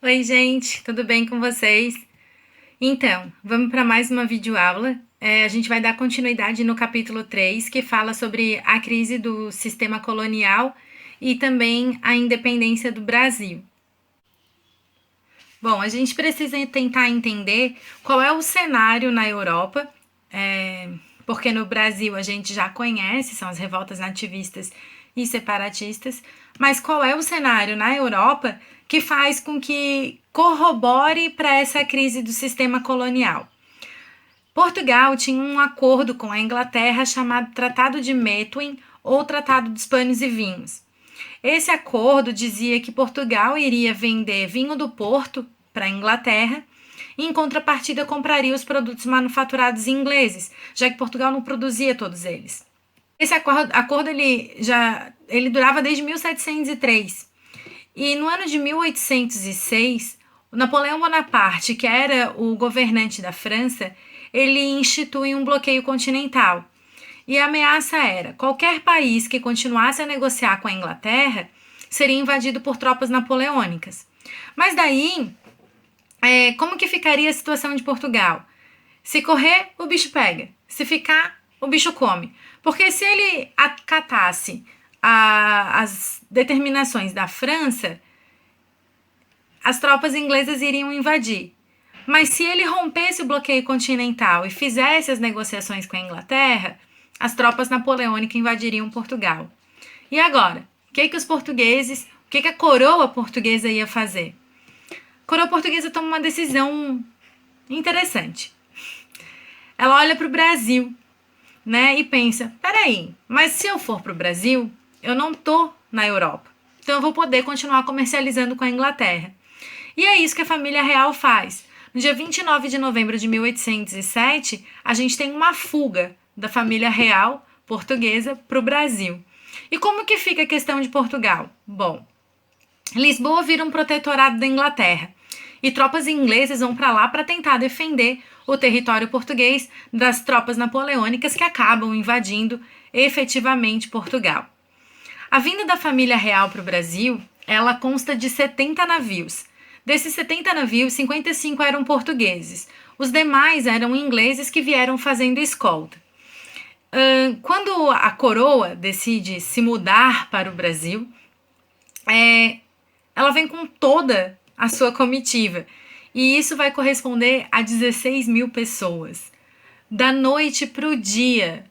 Oi, gente, tudo bem com vocês? Então, vamos para mais uma videoaula. A gente vai dar continuidade no capítulo 3, que fala sobre a crise do sistema colonial e também a independência do Brasil. Bom, a gente precisa tentar entender qual é o cenário na Europa, porque no Brasil a gente já conhece, são as revoltas nativistas e separatistas, mas qual é o cenário na Europa que faz com que corrobore para essa crise do sistema colonial? Portugal tinha um acordo com a Inglaterra chamado Tratado de Methuen ou Tratado dos Panos e Vinhos. Esse acordo dizia que Portugal iria vender vinho do Porto para a Inglaterra e, em contrapartida, compraria os produtos manufaturados ingleses, já que Portugal não produzia todos eles. Esse acordo ele durava desde 1703. E no ano de 1806, Napoleão Bonaparte, que era o governante da França, ele institui um bloqueio continental. E a ameaça era: qualquer país que continuasse a negociar com a Inglaterra seria invadido por tropas napoleônicas. Mas daí, como que ficaria a situação de Portugal? Se correr, o bicho pega. Se ficar, o bicho come. Porque se ele acatasse as determinações da França, as tropas inglesas iriam invadir. Mas se ele rompesse o bloqueio continental e fizesse as negociações com a Inglaterra, as tropas napoleônicas invadiriam Portugal. E agora? O que os portugueses, o que a coroa portuguesa ia fazer? A coroa portuguesa toma uma decisão interessante. Ela olha para o Brasil, né, e pensa: peraí, mas se eu for para o Brasil, eu não tô na Europa. Então eu vou poder continuar comercializando com a Inglaterra. E é isso que a família real faz. No dia 29 de novembro de 1807, a gente tem uma fuga da família real portuguesa para o Brasil. E como que fica a questão de Portugal? Bom, Lisboa vira um protetorado da Inglaterra e tropas inglesas vão para lá para tentar defender o território português das tropas napoleônicas que acabam invadindo efetivamente Portugal. A vinda da família real para o Brasil, ela consta de 70 navios. Desses 70 navios, 55 eram portugueses. Os demais eram ingleses que vieram fazendo escolta. Quando a coroa decide se mudar para o Brasil, ela vem com toda a sua comitiva. E isso vai corresponder a 16 mil pessoas. Da noite para o dia,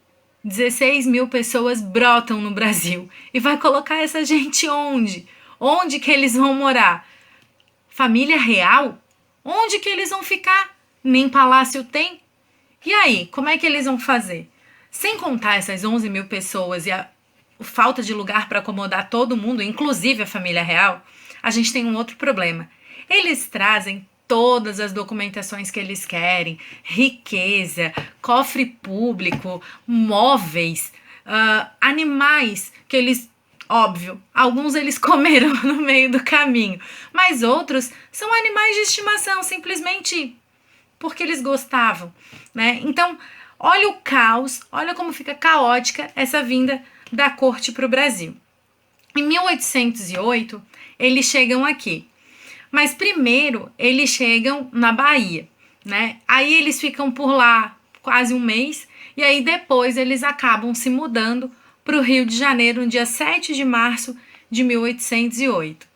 16 mil pessoas brotam no Brasil. E vai colocar essa gente onde? Onde que eles vão morar? Família real? Onde que eles vão ficar? Nem palácio tem? E aí, como é que eles vão fazer? Sem contar essas 11 mil pessoas e a falta de lugar para acomodar todo mundo, inclusive a família real, a gente tem um outro problema. Eles trazem todas as documentações que eles querem, riqueza, cofre público, móveis, animais que eles, óbvio, alguns eles comeram no meio do caminho, mas outros são animais de estimação, simplesmente porque eles gostavam, né? Então, olha o caos, olha como fica caótica essa vinda da corte para o Brasil. Em 1808, eles chegam aqui. Mas primeiro eles chegam na Bahia, né? Aí eles ficam por lá quase um mês e aí depois eles acabam se mudando para o Rio de Janeiro no dia 7 de março de 1808.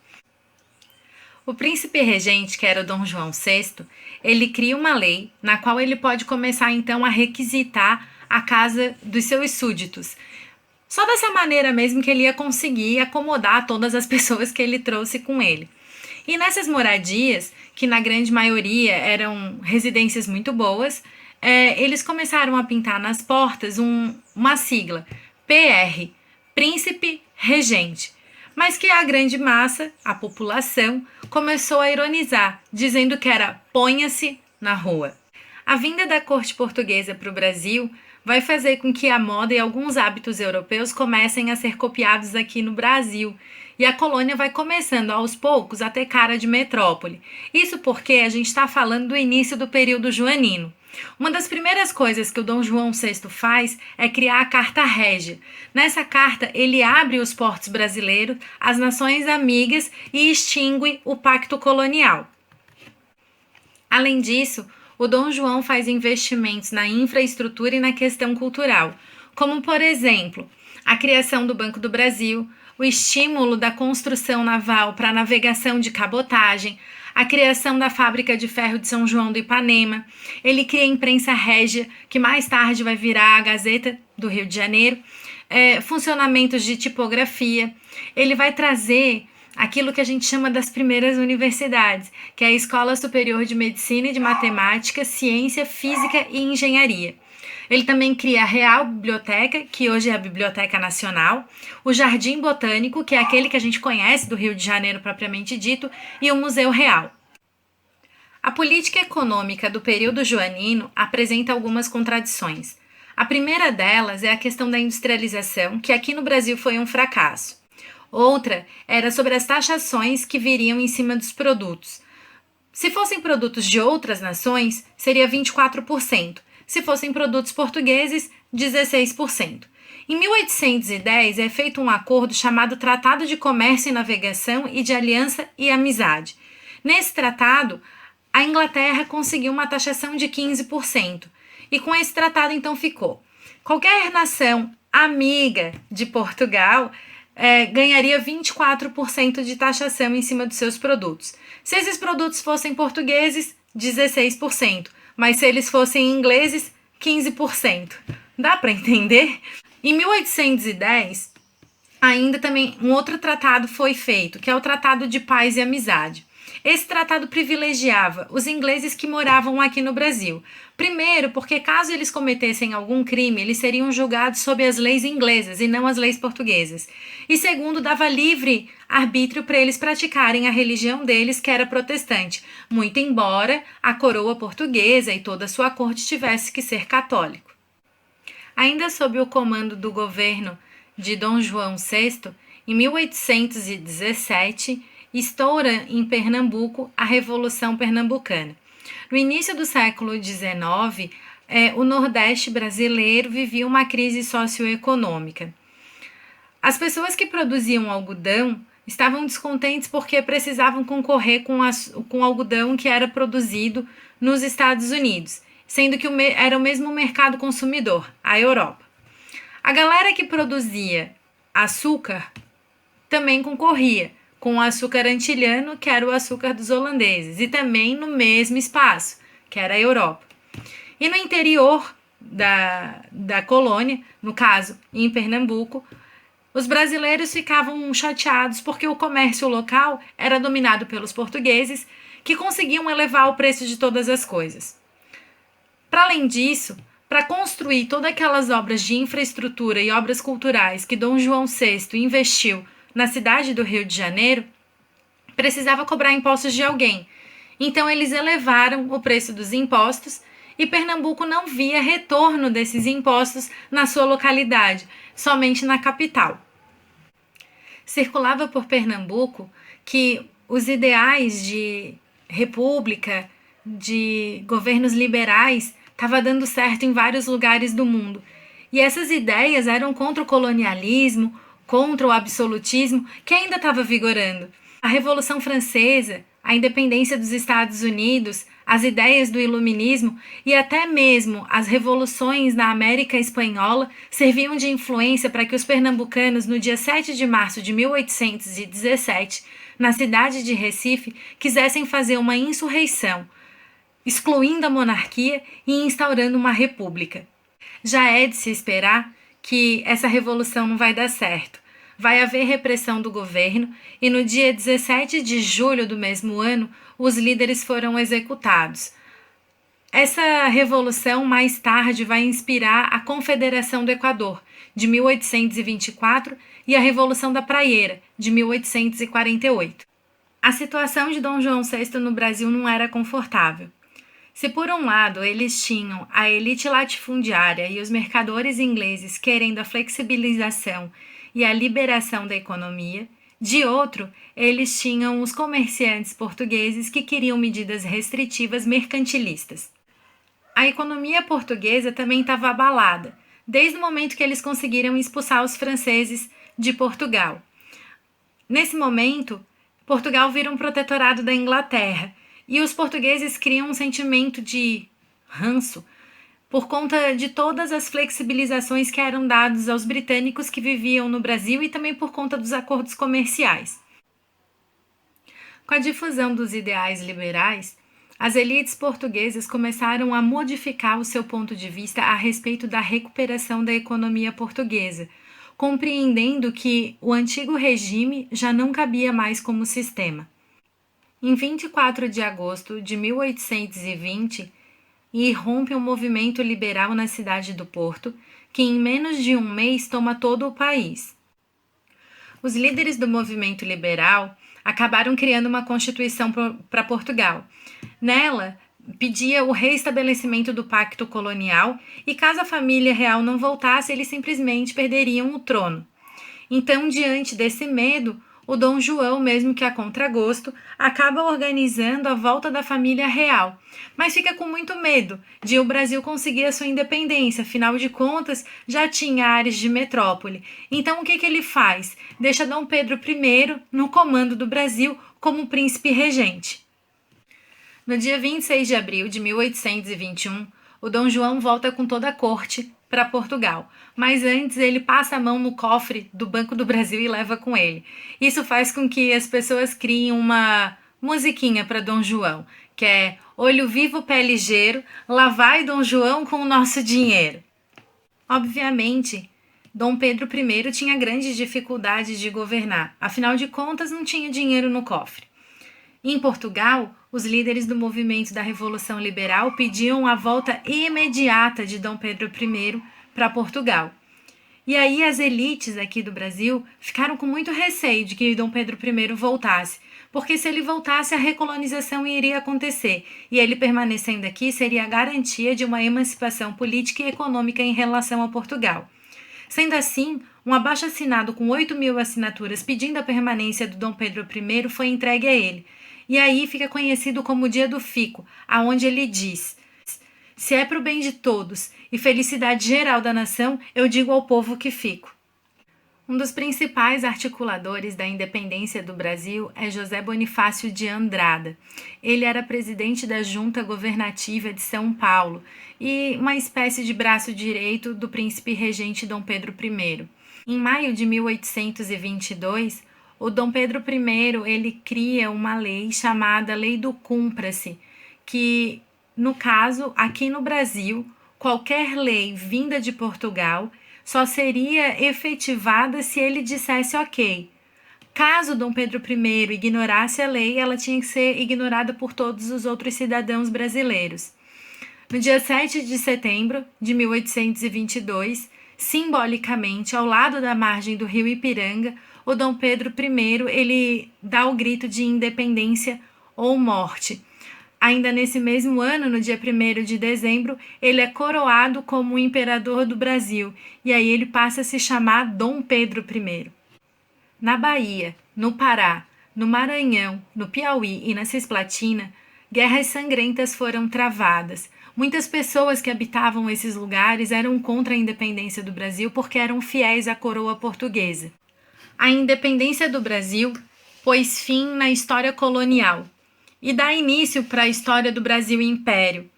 O príncipe regente, que era o Dom João VI, ele cria uma lei na qual ele pode começar então a requisitar a casa dos seus súditos. Só dessa maneira mesmo que ele ia conseguir acomodar todas as pessoas que ele trouxe com ele. E nessas moradias, que na grande maioria eram residências muito boas, eles começaram a pintar nas portas uma sigla, PR, Príncipe Regente, mas que a grande massa, a população, começou a ironizar, dizendo que era ponha-se na rua. A vinda da corte portuguesa para o Brasil vai fazer com que a moda e alguns hábitos europeus comecem a ser copiados aqui no Brasil, e a colônia vai começando aos poucos a ter cara de metrópole. Isso porque a gente está falando do início do período joanino. Uma das primeiras coisas que o Dom João VI faz é criar a Carta Régia. Nessa carta, ele abre os portos brasileiros às nações amigas e extingue o pacto colonial. Além disso, o Dom João faz investimentos na infraestrutura e na questão cultural, como, por exemplo, a criação do Banco do Brasil, o estímulo da construção naval para a navegação de cabotagem, a criação da fábrica de ferro de São João do Ipanema. Ele cria a imprensa régia, que mais tarde vai virar a Gazeta do Rio de Janeiro, funcionamentos de tipografia. Ele vai trazer aquilo que a gente chama das primeiras universidades, que é a Escola Superior de Medicina e de Matemática, Ciência, Física e Engenharia. Ele também cria a Real Biblioteca, que hoje é a Biblioteca Nacional, o Jardim Botânico, que é aquele que a gente conhece do Rio de Janeiro propriamente dito, e o Museu Real. A política econômica do período joanino apresenta algumas contradições. A primeira delas é a questão da industrialização, que aqui no Brasil foi um fracasso. Outra era sobre as taxações que viriam em cima dos produtos. Se fossem produtos de outras nações, seria 24%. Se fossem produtos portugueses, 16%. Em 1810 é feito um acordo chamado Tratado de Comércio e Navegação e de Aliança e Amizade. Nesse tratado, a Inglaterra conseguiu uma taxação de 15%. E com esse tratado, então, ficou: qualquer nação amiga de Portugal ganharia 24% de taxação em cima dos seus produtos. Se esses produtos fossem portugueses, 16%. Mas se eles fossem ingleses, 15%. Dá para entender? Em 1810, ainda também um outro tratado foi feito, que é o Tratado de Paz e Amizade. Esse tratado privilegiava os ingleses que moravam aqui no Brasil. Primeiro, porque caso eles cometessem algum crime, eles seriam julgados sob as leis inglesas e não as leis portuguesas. E segundo, dava livre arbítrio para eles praticarem a religião deles, que era protestante, muito embora a coroa portuguesa e toda a sua corte tivesse que ser católico. Ainda sob o comando do governo de Dom João VI, em 1817, estoura em Pernambuco a Revolução Pernambucana. No início do século XIX, o Nordeste brasileiro vivia uma crise socioeconômica. As pessoas que produziam algodão estavam descontentes porque precisavam concorrer com algodão que era produzido nos Estados Unidos, sendo que era o mesmo mercado consumidor, a Europa. A galera que produzia açúcar também concorria com o açúcar antilhano, que era o açúcar dos holandeses, e também no mesmo espaço, que era a Europa. E no interior da colônia, no caso, em Pernambuco, os brasileiros ficavam chateados porque o comércio local era dominado pelos portugueses, que conseguiam elevar o preço de todas as coisas. Para além disso, para construir todas aquelas obras de infraestrutura e obras culturais que Dom João VI investiu na cidade do Rio de Janeiro, precisava cobrar impostos de alguém. Então eles elevaram o preço dos impostos e Pernambuco não via retorno desses impostos na sua localidade, somente na capital. Circulava por Pernambuco que os ideais de república, de governos liberais, estavam dando certo em vários lugares do mundo. E essas ideias eram contra o colonialismo, contra o absolutismo, que ainda estava vigorando. A Revolução Francesa, a independência dos Estados Unidos, as ideias do iluminismo e até mesmo as revoluções na América Espanhola serviam de influência para que os pernambucanos, no dia 7 de março de 1817, na cidade de Recife, quisessem fazer uma insurreição, excluindo a monarquia e instaurando uma república. Já é de se esperar que essa revolução não vai dar certo. Vai haver repressão do governo e no dia 17 de julho do mesmo ano, os líderes foram executados. Essa revolução mais tarde vai inspirar a Confederação do Equador, de 1824, e a Revolução da Praieira, de 1848. A situação de Dom João VI no Brasil não era confortável. Se por um lado eles tinham a elite latifundiária e os mercadores ingleses querendo a flexibilização e a liberação da economia, de outro, eles tinham os comerciantes portugueses que queriam medidas restritivas mercantilistas. A economia portuguesa também estava abalada, desde o momento que eles conseguiram expulsar os franceses de Portugal. Nesse momento, Portugal vira um protetorado da Inglaterra e os portugueses criam um sentimento de ranço por conta de todas as flexibilizações que eram dadas aos britânicos que viviam no Brasil e também por conta dos acordos comerciais. Com a difusão dos ideais liberais, as elites portuguesas começaram a modificar o seu ponto de vista a respeito da recuperação da economia portuguesa, compreendendo que o antigo regime já não cabia mais como sistema. Em 24 de agosto de 1820, irrompe um movimento liberal na cidade do Porto, que em menos de um mês toma todo o país. Os líderes do movimento liberal acabaram criando uma constituição para Portugal. Nela, pedia o reestabelecimento do pacto colonial e caso a família real não voltasse, eles simplesmente perderiam o trono. Então, diante desse medo, o Dom João, mesmo que a contragosto, acaba organizando a volta da família real, mas fica com muito medo de o Brasil conseguir a sua independência, afinal de contas, já tinha áreas de metrópole. Então, o que ele faz? Deixa Dom Pedro I no comando do Brasil como príncipe regente. No dia 26 de abril de 1821, o Dom João volta com toda a corte para Portugal, mas antes ele passa a mão no cofre do Banco do Brasil e leva com ele. Isso faz com que as pessoas criem uma musiquinha para Dom João, que é olho vivo, pé ligeiro, lá vai Dom João com o nosso dinheiro. Obviamente, Dom Pedro I tinha grandes dificuldades de governar, afinal de contas não tinha dinheiro no cofre. Em Portugal, os líderes do movimento da Revolução Liberal pediam a volta imediata de Dom Pedro I para Portugal. E aí as elites aqui do Brasil ficaram com muito receio de que Dom Pedro I voltasse, porque se ele voltasse a recolonização iria acontecer, e ele permanecendo aqui seria a garantia de uma emancipação política e econômica em relação a Portugal. Sendo assim, um abaixo-assinado com 8.000 assinaturas pedindo a permanência do Dom Pedro I foi entregue a ele. E aí fica conhecido como o Dia do Fico, aonde ele diz: se é para o bem de todos e felicidade geral da nação, eu digo ao povo que fico. Um dos principais articuladores da independência do Brasil é José Bonifácio de Andrada. Ele era presidente da Junta Governativa de São Paulo e uma espécie de braço direito do príncipe regente Dom Pedro I. Em maio de 1822, o Dom Pedro I ele cria uma lei chamada Lei do Cumpra-se, que, no caso, aqui no Brasil, qualquer lei vinda de Portugal só seria efetivada se ele dissesse ok. Caso Dom Pedro I ignorasse a lei, ela tinha que ser ignorada por todos os outros cidadãos brasileiros. No dia 7 de setembro de 1822, simbolicamente, ao lado da margem do rio Ipiranga, o Dom Pedro I ele dá o grito de independência ou morte. Ainda nesse mesmo ano, no dia 1º de dezembro, ele é coroado como imperador do Brasil, e aí ele passa a se chamar Dom Pedro I. Na Bahia, no Pará, no Maranhão, no Piauí e na Cisplatina, guerras sangrentas foram travadas. Muitas pessoas que habitavam esses lugares eram contra a independência do Brasil porque eram fiéis à coroa portuguesa. A independência do Brasil pôs fim na história colonial e dá início para a história do Brasil Império.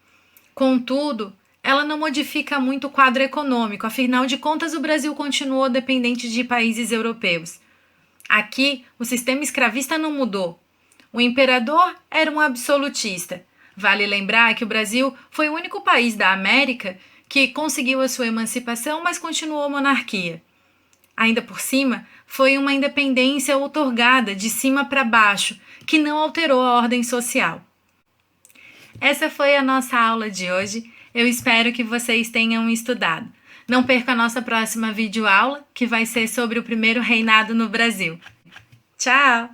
Contudo, ela não modifica muito o quadro econômico, afinal de contas o Brasil continuou dependente de países europeus. Aqui, o sistema escravista não mudou. O imperador era um absolutista. Vale lembrar que o Brasil foi o único país da América que conseguiu a sua emancipação, mas continuou monarquia. Ainda por cima, foi uma independência outorgada de cima para baixo, que não alterou a ordem social. Essa foi a nossa aula de hoje. Eu espero que vocês tenham estudado. Não perca a nossa próxima videoaula, que vai ser sobre o primeiro reinado no Brasil. Tchau!